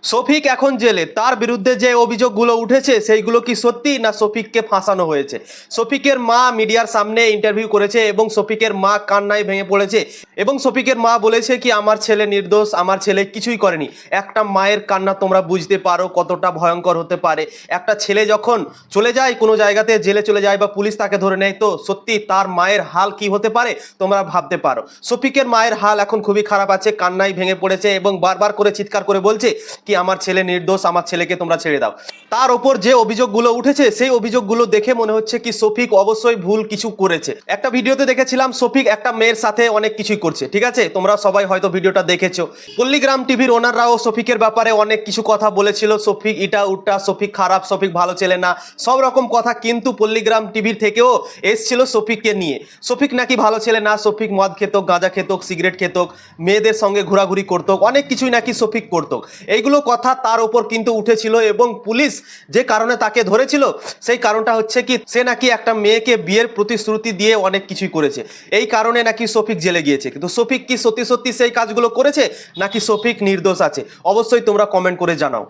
শফিক এখন জেলে, তার বিরুদ্ধে যে অভিযোগগুলো উঠেছে সেইগুলো কি সত্যি না শফিককে ফাঁসানো হয়েছে? শফিকের মা মিডিয়ার সামনে ইন্টারভিউ করেছে এবং শফিকের মা কান্নায় ভেঙে পড়েছে এবং শফিকের মা বলেছে কি আমার ছেলে নির্দোষ, আমার ছেলে কিছুই করেনি। একটা মায়ের কান্না তোমরা বুঝতে পারো কতটা ভয়ঙ্কর হতে পারে। একটা ছেলে যখন চলে যায় কোনো জায়গাতে, জেলে চলে যায় বা পুলিশ তাকে ধরে নেয়, তো সত্যি তার মায়ের হাল কি হতে পারে তোমরা ভাবতে পারো। শফিকের মায়ের হাল এখন খুবই খারাপ আছে, কান্নায় ভেঙে পড়েছে এবং বারবার করে চিৎকার করে বলছে কি আমার ছেলে নির্দোষ, আমার ছেলেকে তোমরা ছেড়ে দাও। তার ওপর যে অভিযোগগুলো উঠেছে সেই অভিযোগগুলো দেখে মনে হচ্ছে কি শফিক অবশ্যই ভুল কিছু করেছে। একটা ভিডিওতে দেখেছিলাম শফিক একটা মেয়ের সাথে অনেক কিছুই করছে, ঠিক আছে, তোমরা সবাই হয়তো ভিডিওটা দেখেছো। পল্লীগ্রাম টিভির ওনাররাও শফিকের ব্যাপারে অনেক কিছু কথা বলেছিল, শফিক ইটা উল্টা, শফিক খারাপ, শফিক ভালো ছেলে না, সব রকম কথা। কিন্তু পল্লীগ্রাম টিভির থেকেও এসছিল শফিককে নিয়ে, শফিক নাকি ভালো ছেলে না, শফিক মদ খেত, গাঁজা খেত, সিগারেট খেত, মেয়েদের সঙ্গে ঘোরাঘুরি করতো, অনেক কিছুই নাকি শফিক করতো। এইগুলো কথা তার ওপর কিন্তু উঠেছিল এবং পুলিশ যে কারণে তাকে ধরেছিল সেই কারণটা হচ্ছে কি সে নাকি একটা মেয়েকে বিয়ের প্রতিশ্রুতি দিয়ে অনেক কিছুই করেছে, এই কারণে নাকি শফিক জেলে গিয়েছে। কিন্তু শফিক কি সত্যি সত্যি সেই কাজগুলো করেছে নাকি শফিক নির্দোষ আছে? অবশ্যই তোমরা কমেন্ট করে জানাও।